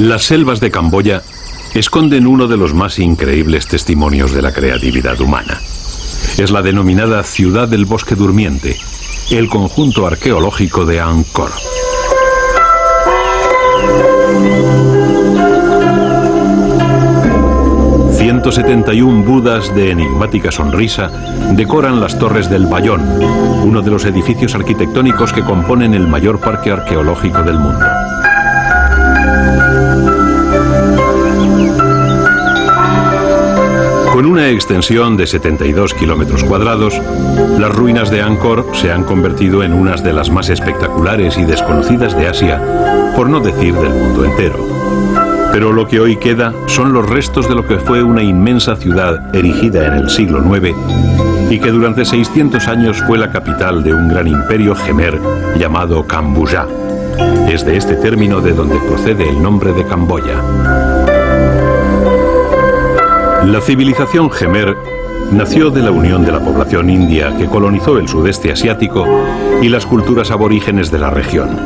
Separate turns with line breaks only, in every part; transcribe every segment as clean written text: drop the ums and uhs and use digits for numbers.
Las selvas de Camboya esconden uno de los más increíbles testimonios de la creatividad humana. Es la denominada Ciudad del Bosque Durmiente, el conjunto arqueológico de Angkor. ...171 budas de enigmática sonrisa decoran las torres del Bayón, uno de los edificios arquitectónicos que componen el mayor parque arqueológico del mundo. Con una extensión de 72 kilómetros cuadrados, las ruinas de Angkor se han convertido en unas de las más espectaculares y desconocidas de Asia, por no decir del mundo entero. Pero lo que hoy queda son los restos de lo que fue una inmensa ciudad erigida en el siglo IX y que durante 600 años fue la capital de un gran imperio Khmer llamado Kambuja. Es de este término de donde procede el nombre de Camboya. La civilización Khmer nació de la unión de la población india que colonizó el sudeste asiático y las culturas aborígenes de la región.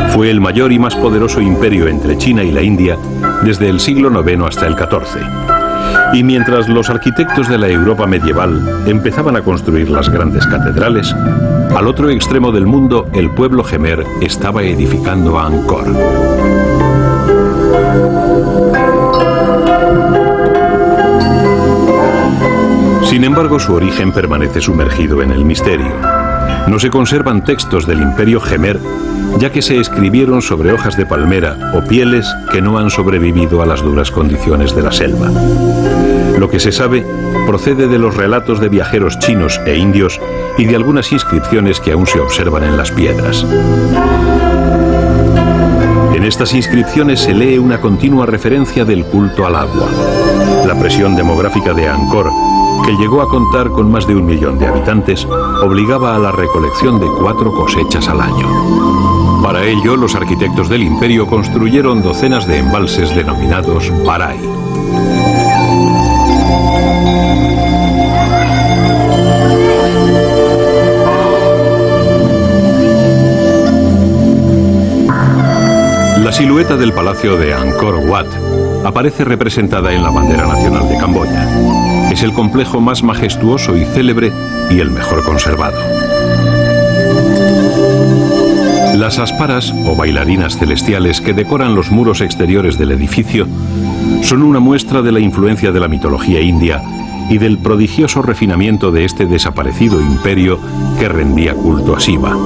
Fue el mayor y más poderoso imperio entre China y la India desde el siglo IX hasta el XIV. Y mientras los arquitectos de la Europa medieval empezaban a construir las grandes catedrales, al otro extremo del mundo el pueblo Khmer estaba edificando Angkor. Sin embargo, su origen permanece sumergido en el misterio. No se conservan textos del imperio Khmer, ya que se escribieron sobre hojas de palmera o pieles que no han sobrevivido a las duras condiciones de la selva. Lo que se sabe procede de los relatos de viajeros chinos e indios y de algunas inscripciones que aún se observan en las piedras. En estas inscripciones se lee una continua referencia del culto al agua. La presión demográfica de Angkor, que llegó a contar con más de 1 millón de habitantes, obligaba a la recolección de 4 cosechas al año. Para ello, los arquitectos del imperio construyeron docenas de embalses denominados Parai. La silueta del palacio de Angkor Wat aparece representada en la bandera nacional de Camboya. Es el complejo más majestuoso y célebre y el mejor conservado. Las asparas o bailarinas celestiales que decoran los muros exteriores del edificio son una muestra de la influencia de la mitología india y del prodigioso refinamiento de este desaparecido imperio que rendía culto a Shiva.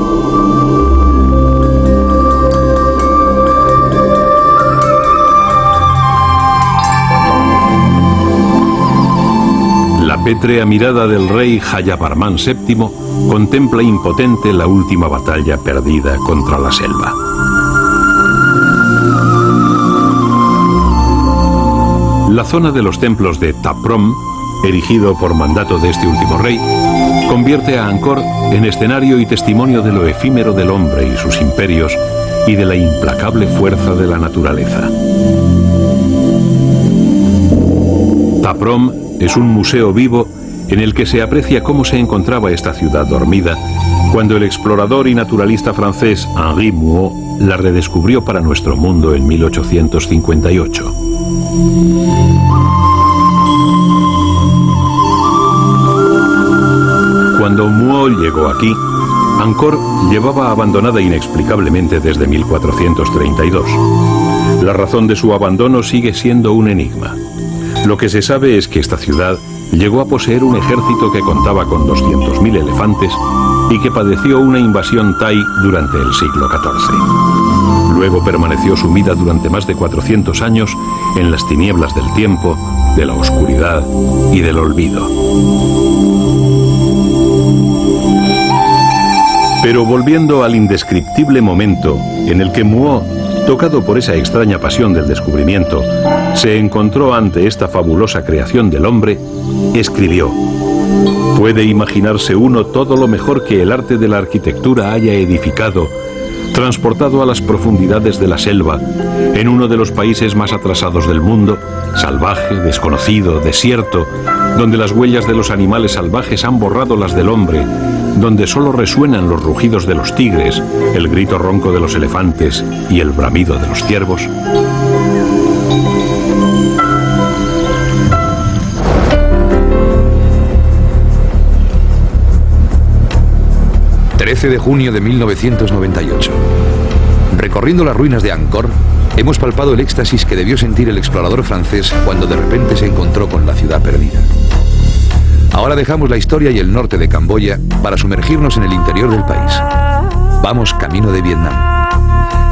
La pétrea mirada del rey Jayavarman VII contempla impotente la última batalla perdida contra la selva. La zona de los templos de Ta Prohm, erigido por mandato de este último rey, convierte a Angkor en escenario y testimonio de lo efímero del hombre y sus imperios y de la implacable fuerza de la naturaleza. Ta Prohm es un museo vivo en el que se aprecia cómo se encontraba esta ciudad dormida cuando el explorador y naturalista francés Henri Mouhot la redescubrió para nuestro mundo en 1858. Cuando Mouhot llegó aquí, Angkor llevaba abandonada inexplicablemente desde 1432. La razón de su abandono sigue siendo un enigma. Lo que se sabe es que esta ciudad llegó a poseer un ejército que contaba con 200.000 elefantes y que padeció una invasión thai durante el siglo XIV. Luego permaneció sumida durante más de 400 años en las tinieblas del tiempo, de la oscuridad y del olvido. Pero volviendo al indescriptible momento en el que Mouhot, tocado por esa extraña pasión del descubrimiento, se encontró ante esta fabulosa creación del hombre, escribió: «Puede imaginarse uno todo lo mejor que el arte de la arquitectura haya edificado, transportado a las profundidades de la selva, en uno de los países más atrasados del mundo, salvaje, desconocido, desierto, donde las huellas de los animales salvajes han borrado las del hombre, donde solo resuenan los rugidos de los tigres, el grito ronco de los elefantes y el bramido de los ciervos».
13 de junio de 1998. Recorriendo las ruinas de Angkor, hemos palpado el éxtasis que debió sentir el explorador francés cuando de repente se encontró con la ciudad perdida. Ahora dejamos la historia y el norte de Camboya para sumergirnos en el interior del país. Vamos camino de Vietnam.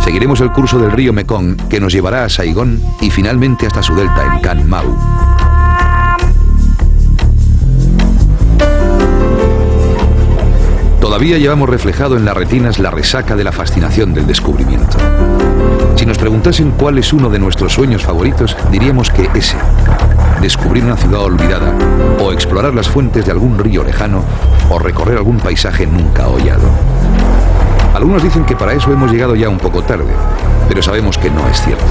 Seguiremos el curso del río Mekong que nos llevará a Saigón y finalmente hasta su delta en Can Mau. Todavía llevamos reflejado en las retinas la resaca de la fascinación del descubrimiento. Si nos preguntasen cuál es uno de nuestros sueños favoritos, diríamos que ese: descubrir una ciudad olvidada, o explorar las fuentes de algún río lejano, o recorrer algún paisaje nunca hollado. Algunos dicen que para eso hemos llegado ya un poco tarde, pero sabemos que no es cierto.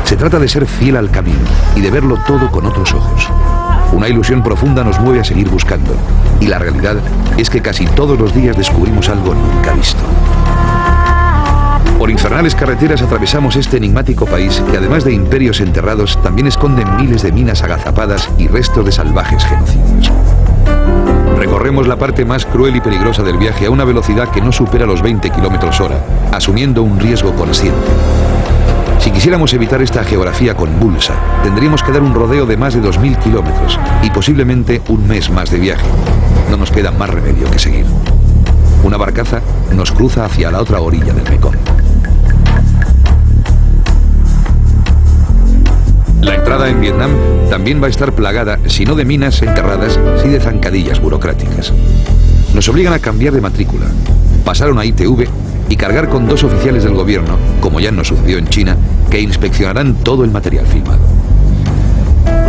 Se trata de ser fiel al camino y de verlo todo con otros ojos. Una ilusión profunda nos mueve a seguir buscando, y la realidad es que casi todos los días descubrimos algo nunca visto. Por infernales carreteras atravesamos este enigmático país que, además de imperios enterrados, también esconden miles de minas agazapadas y restos de salvajes genocidios. Recorremos la parte más cruel y peligrosa del viaje a una velocidad que no supera los 20 km/h, asumiendo un riesgo consciente. Si quisiéramos evitar esta geografía convulsa, tendríamos que dar un rodeo de más de 2000 kilómetros y posiblemente un mes más de viaje. No nos queda más remedio que seguir. Una barcaza nos cruza hacia la otra orilla del Mekong. La entrada en Vietnam también va a estar plagada, si no de minas enterradas, sí de zancadillas burocráticas. Nos obligan a cambiar de matrícula, pasar una ITV y cargar con 2 oficiales del gobierno, como ya nos sucedió en China, que inspeccionarán todo el material filmado.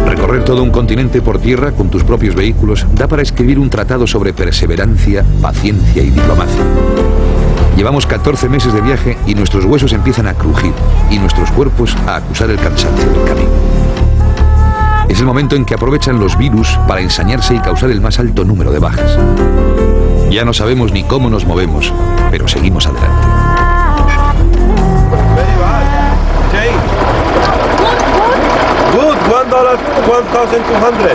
Recorrer todo un continente por tierra con tus propios vehículos da para escribir un tratado sobre perseverancia, paciencia y diplomacia. Llevamos 14 meses de viaje y nuestros huesos empiezan a crujir y nuestros cuerpos a acusar el cansancio del camino. Es el momento en que aprovechan los virus para ensañarse y causar el más alto número de bajas. Ya no sabemos ni cómo nos movemos, pero seguimos adelante.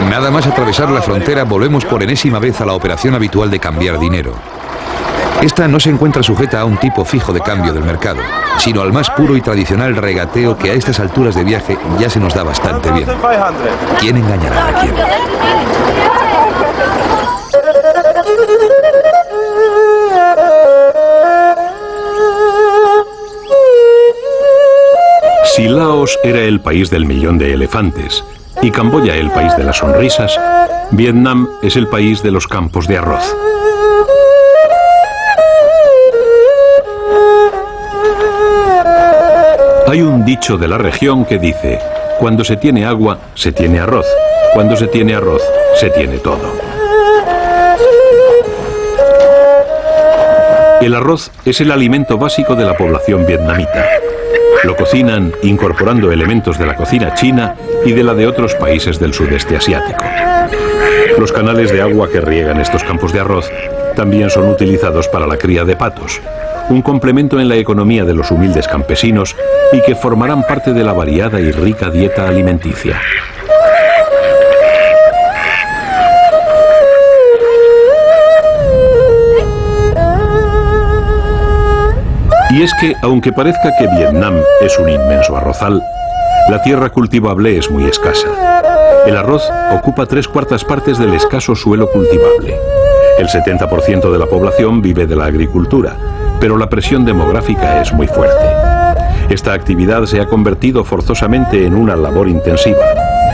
Nada más atravesar la frontera, volvemos por enésima vez a la operación habitual de cambiar dinero. Esta no se encuentra sujeta a un tipo fijo de cambio del mercado, sino al más puro y tradicional regateo que a estas alturas de viaje ya se nos da bastante bien. ¿Quién engañará a quién?
Si Laos era el país del millón de elefantes y Camboya el país de las sonrisas, Vietnam es el país de los campos de arroz. Hay un dicho de la región que dice: cuando se tiene agua, se tiene arroz. Cuando se tiene arroz, se tiene todo. El arroz es el alimento básico de la población vietnamita. Lo cocinan incorporando elementos de la cocina china y de la de otros países del sudeste asiático. Los canales de agua que riegan estos campos de arroz también son utilizados para la cría de patos, un complemento en la economía de los humildes campesinos y que formarán parte de la variada y rica dieta alimenticia. Y es que, aunque parezca que Vietnam es un inmenso arrozal, la tierra cultivable es muy escasa. El arroz ocupa 3/4 partes del escaso suelo cultivable. El 70% de la población vive de la agricultura, pero la presión demográfica es muy fuerte. Esta actividad se ha convertido forzosamente en una labor intensiva,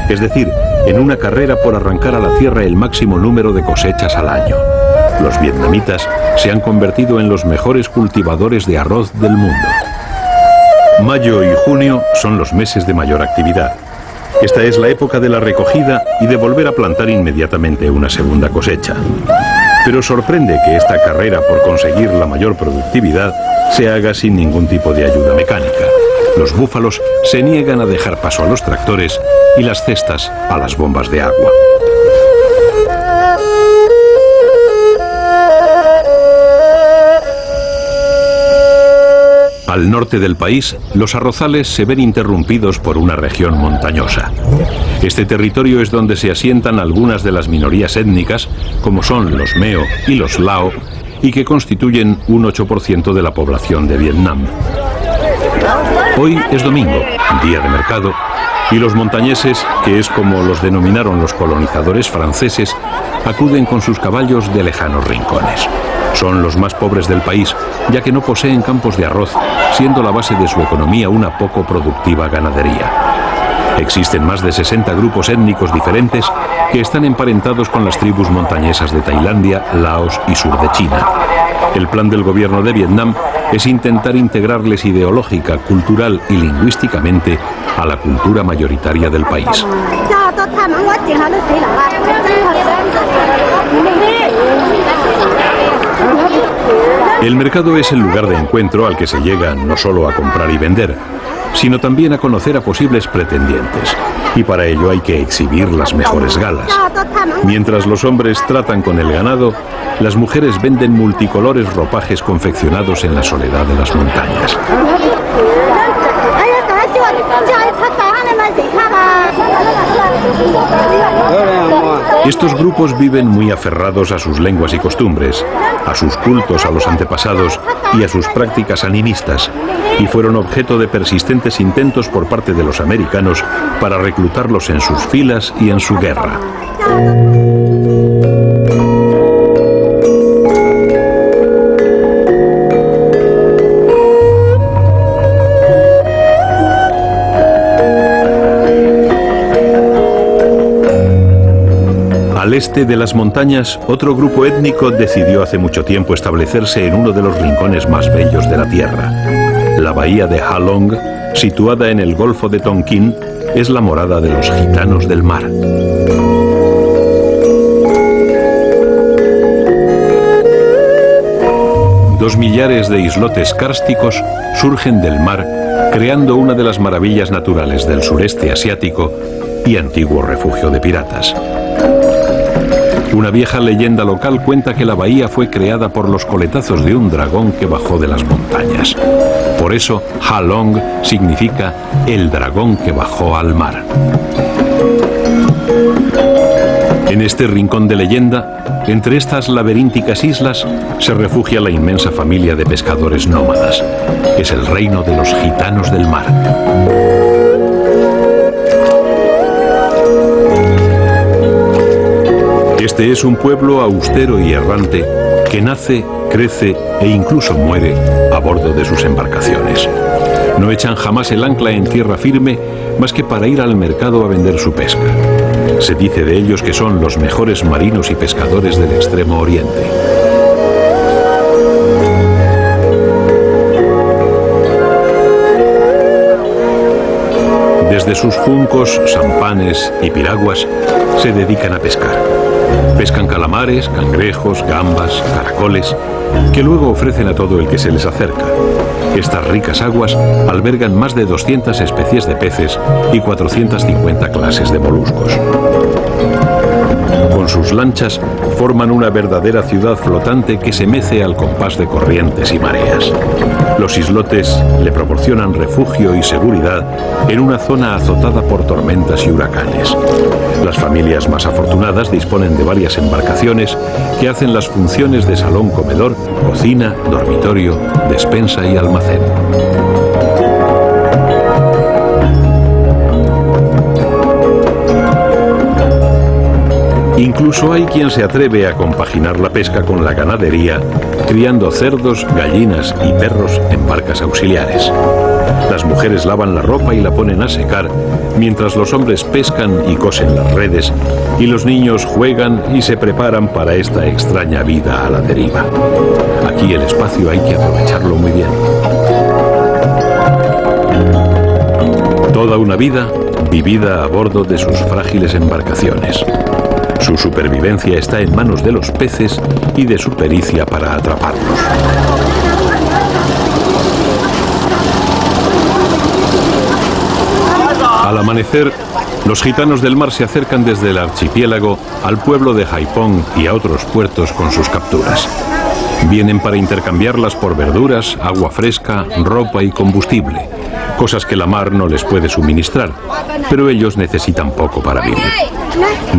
es decir, en una carrera por arrancar a la tierra el máximo número de cosechas al año. Los vietnamitas se han convertido en los mejores cultivadores de arroz del mundo. Mayo y junio son los meses de mayor actividad. Esta es la época de la recogida y de volver a plantar inmediatamente una segunda cosecha. Pero sorprende que esta carrera por conseguir la mayor productividad se haga sin ningún tipo de ayuda mecánica. Los búfalos se niegan a dejar paso a los tractores y las cestas a las bombas de agua. Al norte del país, los arrozales se ven interrumpidos por una región montañosa. Este territorio es donde se asientan algunas de las minorías étnicas, como son los Meo y los Lao, y que constituyen un 8% de la población de Vietnam. Hoy es domingo, día de mercado, y los montañeses, que es como los denominaron los colonizadores franceses, acuden con sus caballos de lejanos rincones. Son los más pobres del país, ya que no poseen campos de arroz, siendo la base de su economía una poco productiva ganadería. Existen más de 60 grupos étnicos diferentes que están emparentados con las tribus montañesas de Tailandia, Laos y sur de China. El plan del gobierno de Vietnam es intentar integrarles ideológica, cultural y lingüísticamente a la cultura mayoritaria del país. El mercado es el lugar de encuentro al que se llega no solo a comprar y vender, sino también a conocer a posibles pretendientes. Y para ello hay que exhibir las mejores galas. Mientras los hombres tratan con el ganado, las mujeres venden multicolores ropajes confeccionados en la soledad de las montañas. Estos grupos viven muy aferrados a sus lenguas y costumbres, a sus cultos a los antepasados y a sus prácticas animistas, y fueron objeto de persistentes intentos por parte de los americanos para reclutarlos en sus filas y en su guerra. Al este de las montañas, otro grupo étnico decidió hace mucho tiempo establecerse en uno de los rincones más bellos de la tierra. La bahía de Ha Long, situada en el Golfo de Tonkin, es la morada de los gitanos del mar. Dos millares de islotes kársticos surgen del mar, creando una de las maravillas naturales del sureste asiático y antiguo refugio de piratas. Una vieja leyenda local cuenta que la bahía fue creada por los coletazos de un dragón que bajó de las montañas. Por eso, Ha Long significa el dragón que bajó al mar. En este rincón de leyenda, entre estas laberínticas islas, se refugia la inmensa familia de pescadores nómadas. Es el reino de los gitanos del mar. Este es un pueblo austero y errante que nace, crece e incluso muere a bordo de sus embarcaciones. No echan jamás el ancla en tierra firme más que para ir al mercado a vender su pesca. Se dice de ellos que son los mejores marinos y pescadores del Extremo Oriente. Desde sus juncos, sampanes y piraguas se dedican a pescar. Pescan calamares, cangrejos, gambas, caracoles, que luego ofrecen a todo el que se les acerca. Estas ricas aguas albergan más de 200 especies de peces y 450 clases de moluscos. Con sus lanchas forman una verdadera ciudad flotante que se mece al compás de corrientes y mareas. Los islotes le proporcionan refugio y seguridad en una zona azotada por tormentas y huracanes. Las familias más afortunadas disponen de varias embarcaciones que hacen las funciones de salón comedor, cocina, dormitorio, despensa y almacén. Incluso hay quien se atreve a compaginar la pesca con la ganadería, criando cerdos, gallinas y perros en barcas auxiliares. Las mujeres lavan la ropa y la ponen a secar, mientras los hombres pescan y cosen las redes, y los niños juegan y se preparan para esta extraña vida a la deriva. Aquí el espacio hay que aprovecharlo muy bien. Toda una vida vivida a bordo de sus frágiles embarcaciones. Su supervivencia está en manos de los peces y de su pericia para atraparlos. Al amanecer, los gitanos del mar se acercan desde el archipiélago al pueblo de Haiphong y a otros puertos con sus capturas. Vienen para intercambiarlas por verduras, agua fresca, ropa y combustible, cosas que la mar no les puede suministrar, pero ellos necesitan poco para vivir.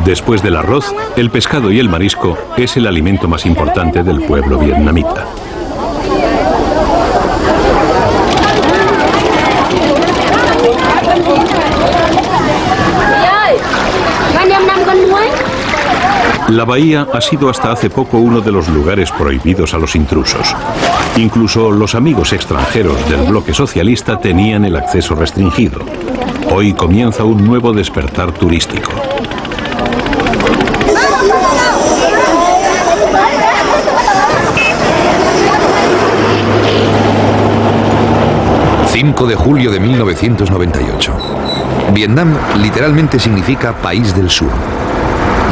Después del arroz, el pescado y el marisco es el alimento más importante del pueblo vietnamita. La bahía ha sido hasta hace poco uno de los lugares prohibidos a los intrusos. Incluso los amigos extranjeros del bloque socialista tenían el acceso restringido. Hoy comienza un nuevo despertar turístico.
...5 de julio de 1998. Vietnam literalmente significa País del Sur.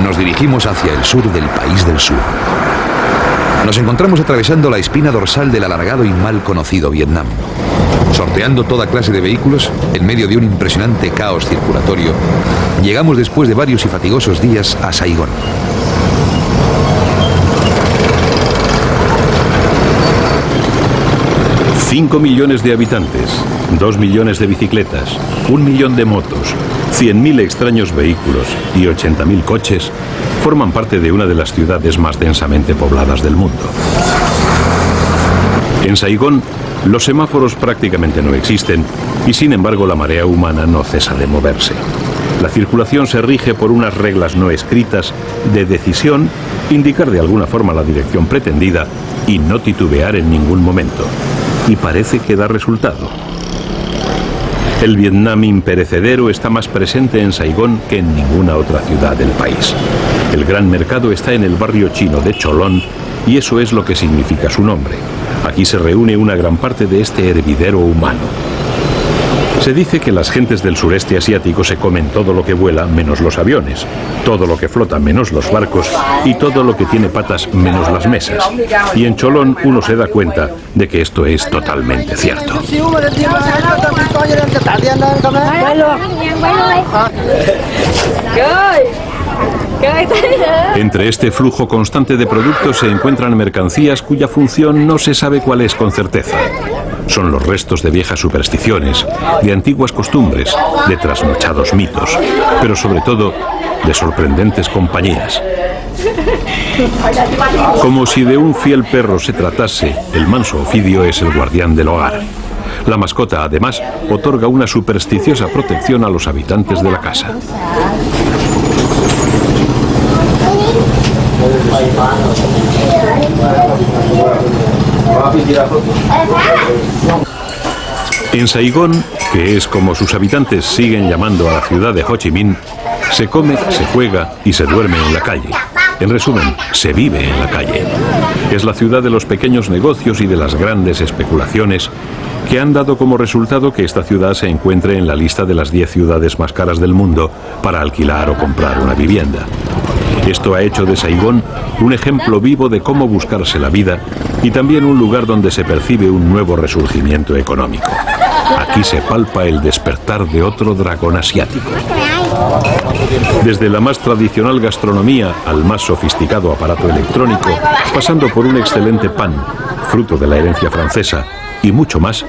Nos dirigimos hacia el sur del País del Sur. Nos encontramos atravesando la espina dorsal del alargado y mal conocido Vietnam. Sorteando toda clase de vehículos, en medio de un impresionante caos circulatorio, llegamos después de varios y fatigosos días a Saigón.
$5 millones de habitantes, 2 millones de bicicletas, 1 millón de motos, 100.000 extraños vehículos y 80.000 coches forman parte de una de las ciudades más densamente pobladas del mundo. En Saigón, los semáforos prácticamente no existen y sin embargo la marea humana no cesa de moverse. La circulación se rige por unas reglas no escritas de decisión, indicar de alguna forma la dirección pretendida y no titubear en ningún momento. Y parece que da resultado. El Vietnam imperecedero está más presente en Saigón que en ninguna otra ciudad del país. El gran mercado está en el barrio chino de Cholon y eso es lo que significa su nombre. Aquí se reúne una gran parte de este hervidero humano. Se dice que las gentes del sureste asiático se comen todo lo que vuela menos los aviones, todo lo que flota menos los barcos y todo lo que tiene patas menos las mesas. Y en Cholon uno se da cuenta de que esto es totalmente cierto. Entre este flujo constante de productos se encuentran mercancías cuya función no se sabe cuál es con certeza. Son los restos de viejas supersticiones, de antiguas costumbres, de trasnochados mitos, pero sobre todo de sorprendentes compañías. Como si de un fiel perro se tratase, el manso Ofidio es el guardián del hogar. La mascota, además, otorga una supersticiosa protección a los habitantes de la casa. En Saigón, que es como sus habitantes siguen llamando a la ciudad de Ho Chi Minh, se come, se juega y se duerme en la calle. En resumen, se vive en la calle. Es la ciudad de los pequeños negocios y de las grandes especulaciones que han dado como resultado que esta ciudad se encuentre en la lista de las 10 ciudades más caras del mundo para alquilar o comprar una vivienda. Esto ha hecho de Saigón un ejemplo vivo de cómo buscarse la vida y también un lugar donde se percibe un nuevo resurgimiento económico. Aquí se palpa el despertar de otro dragón asiático. Desde la más tradicional gastronomía al más sofisticado aparato electrónico, pasando por un excelente pan, fruto de la herencia francesa, y mucho más,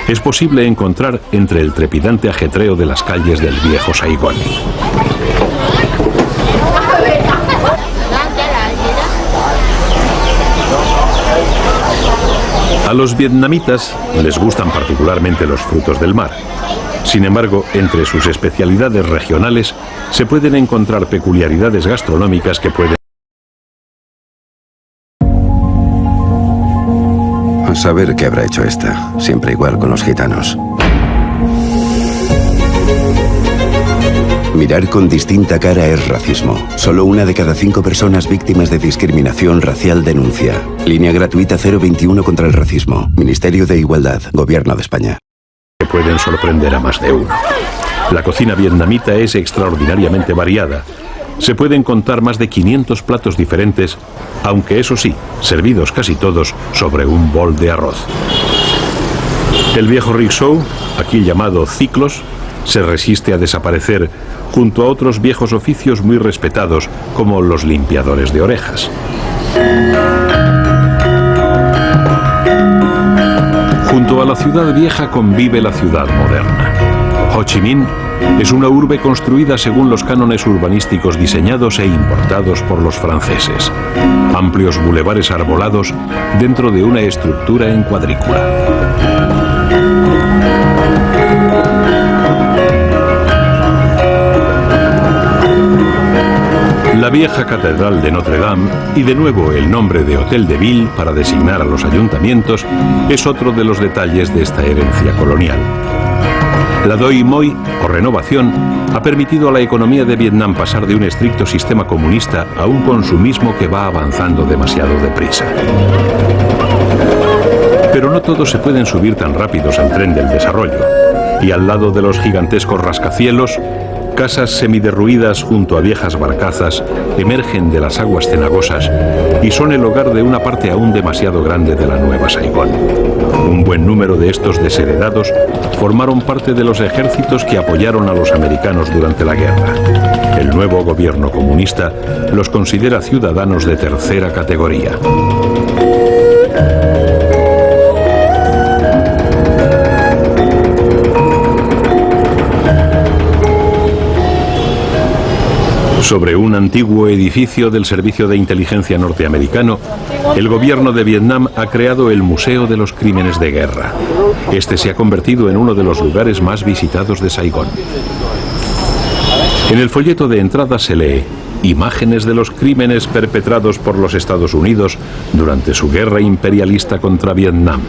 es posible encontrar entre el trepidante ajetreo de las calles del viejo Saigón. A los vietnamitas les gustan particularmente los frutos del mar. Sin embargo, entre sus especialidades regionales se pueden encontrar peculiaridades gastronómicas que pueden...
A saber qué habrá hecho esta, siempre igual con los gitanos. Mirar con distinta cara es racismo. Solo 1 de cada 5 personas víctimas de discriminación racial denuncia. Línea gratuita 021 contra el racismo. Ministerio de Igualdad, Gobierno de España.
Que pueden sorprender a más de uno. La cocina vietnamita es extraordinariamente variada. Se pueden contar más de 500 platos diferentes, aunque eso sí, servidos casi todos sobre un bol de arroz. El viejo rickshaw, aquí llamado ciclos, se resiste a desaparecer junto a otros viejos oficios muy respetados como los limpiadores de orejas. Junto a la ciudad vieja convive la ciudad moderna. Ho Chi Minh es una urbe construida según los cánones urbanísticos diseñados e importados por los franceses. Amplios bulevares arbolados dentro de una estructura en cuadrícula. La vieja catedral de Notre Dame, y de nuevo el nombre de Hotel de Ville para designar a los ayuntamientos, es otro de los detalles de esta herencia colonial. La Doi Moi, o renovación, ha permitido a la economía de Vietnam pasar de un estricto sistema comunista a un consumismo que va avanzando demasiado deprisa. Pero no todos se pueden subir tan rápidos al tren del desarrollo, y al lado de los gigantescos rascacielos, casas semiderruidas junto a viejas barcazas emergen de las aguas cenagosas y son el hogar de una parte aún demasiado grande de la Nueva Saigón. Un buen número de estos desheredados formaron parte de los ejércitos que apoyaron a los americanos durante la guerra. El nuevo gobierno comunista los considera ciudadanos de tercera categoría. Sobre un antiguo edificio del Servicio de Inteligencia norteamericano, el gobierno de Vietnam ha creado el Museo de los Crímenes de Guerra. Este se ha convertido en uno de los lugares más visitados de Saigón. En el folleto de entrada se lee: imágenes de los crímenes perpetrados por los Estados Unidos durante su guerra imperialista contra Vietnam.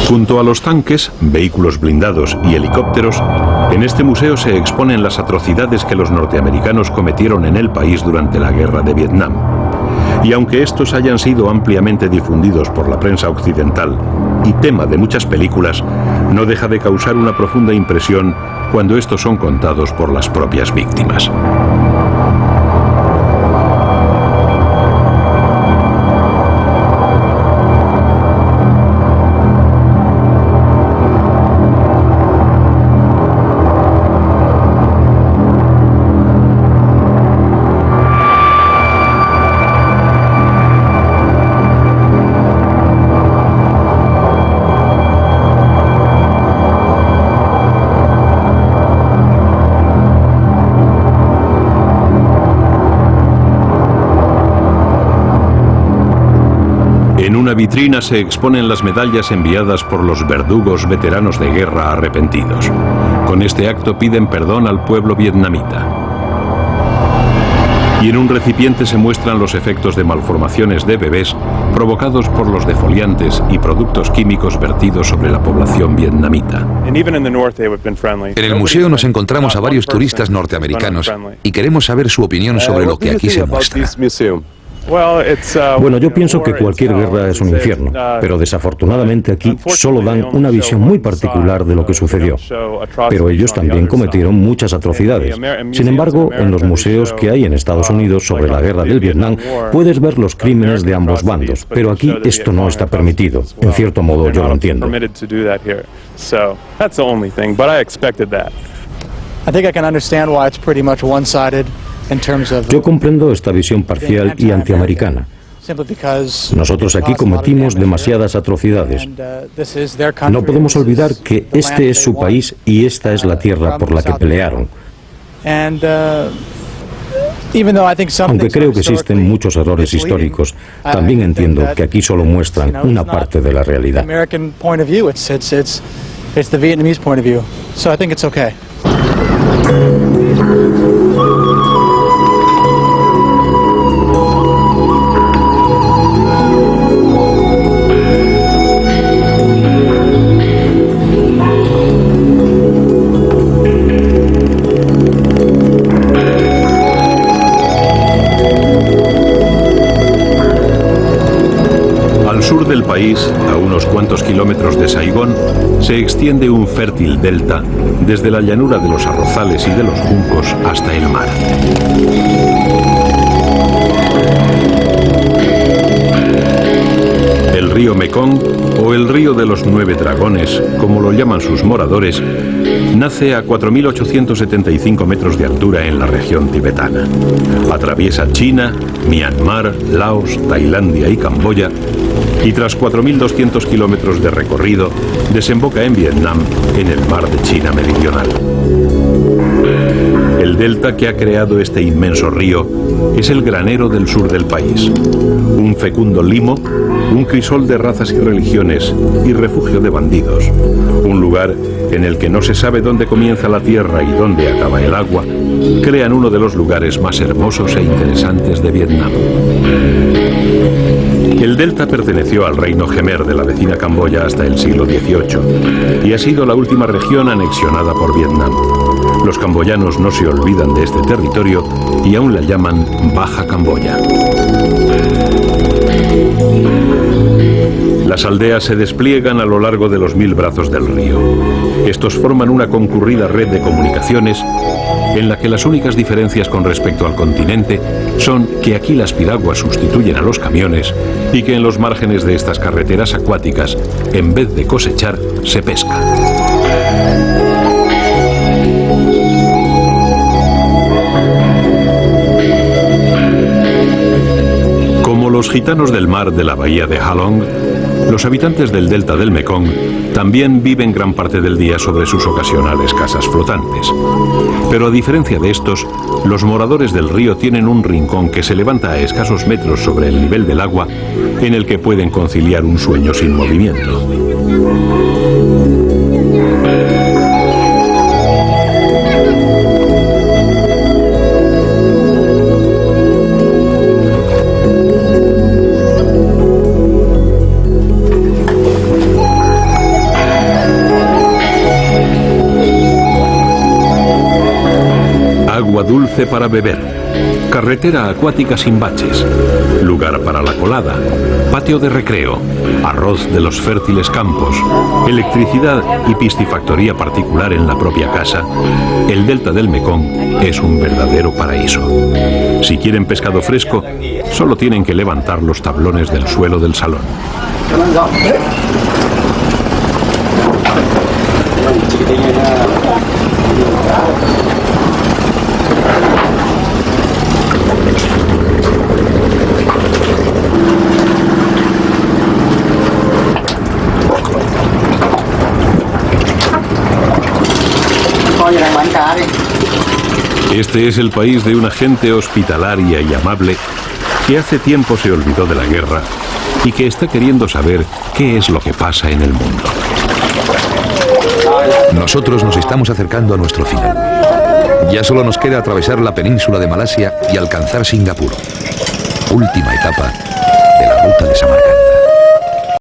Junto a los tanques, vehículos blindados y helicópteros, en este museo se exponen las atrocidades que los norteamericanos cometieron en el país durante la guerra de Vietnam. Y aunque estos hayan sido ampliamente difundidos por la prensa occidental y tema de muchas películas, no deja de causar una profunda impresión cuando estos son contados por las propias víctimas. En una vitrina se exponen las medallas enviadas por los verdugos veteranos de guerra arrepentidos. Con este acto piden perdón al pueblo vietnamita. Y en un recipiente se muestran los efectos de malformaciones de bebés provocados por los defoliantes y productos químicos vertidos sobre la población vietnamita.
En el museo nos encontramos a varios turistas norteamericanos y queremos saber su opinión sobre lo que aquí se muestra.
Bueno, yo pienso que cualquier guerra es un infierno, pero desafortunadamente aquí solo dan una visión muy particular de lo que sucedió. Pero ellos también cometieron muchas atrocidades. Sin embargo, en los museos que hay en Estados Unidos sobre la guerra del Vietnam, puedes ver los crímenes de ambos bandos, pero aquí esto no está permitido. En cierto modo, yo lo entiendo. Yo comprendo esta visión parcial y antiamericana. Nosotros aquí cometimos demasiadas atrocidades. No podemos olvidar que este es su país y esta es la tierra por la que pelearon. Aunque creo que existen muchos errores históricos, también entiendo que aquí solo muestran una parte de la realidad.
Al sur del país, a unos cuantos kilómetros de Saigón, se extiende un fértil delta desde la llanura de los arrozales y de los juncos hasta el mar. El río Mekong, o el río de los 9 dragones, como lo llaman sus moradores, Nace a 4.875 metros de altura en la región tibetana. Atraviesa China, Myanmar, Laos, Tailandia y Camboya y tras 4.200 kilómetros de recorrido desemboca en Vietnam en el mar de China Meridional. El delta que ha creado este inmenso río es el granero del sur del país. Un fecundo limo, un crisol de razas y religiones y refugio de bandidos. Un lugar en el que no se sabe dónde comienza la tierra y dónde acaba el agua, crean uno de los lugares más hermosos e interesantes de Vietnam. El delta perteneció al reino Khmer de la vecina Camboya hasta el siglo XVIII y ha sido la última región anexionada por Vietnam. Los camboyanos no se olvidan de este territorio y aún la llaman Baja Camboya. Las aldeas se despliegan a lo largo de los 1000 brazos del río. Estos forman una concurrida red de comunicaciones en la que las únicas diferencias con respecto al continente son que aquí las piraguas sustituyen a los camiones y que en los márgenes de estas carreteras acuáticas, en vez de cosechar, se pesca. Como los gitanos del mar de la bahía de Halong, los habitantes del delta del Mekong también viven gran parte del día sobre sus ocasionales casas flotantes. Pero a diferencia de estos, los moradores del río tienen un rincón que se levanta a escasos metros sobre el nivel del agua, en el que pueden conciliar un sueño sin movimiento. Agua dulce para beber, carretera acuática sin baches, lugar para la colada, patio de recreo, arroz de los fértiles campos, electricidad y piscifactoría particular en la propia casa. El delta del Mekong es un verdadero paraíso. Si quieren pescado fresco, solo tienen que levantar los tablones del suelo del salón. Este es el país de una gente hospitalaria y amable que hace tiempo se olvidó de la guerra y que está queriendo saber qué es lo que pasa en el mundo.
Nosotros nos estamos acercando a nuestro final. Ya solo nos queda atravesar la península de Malasia y alcanzar Singapur. Última etapa de la ruta de Samarcanda.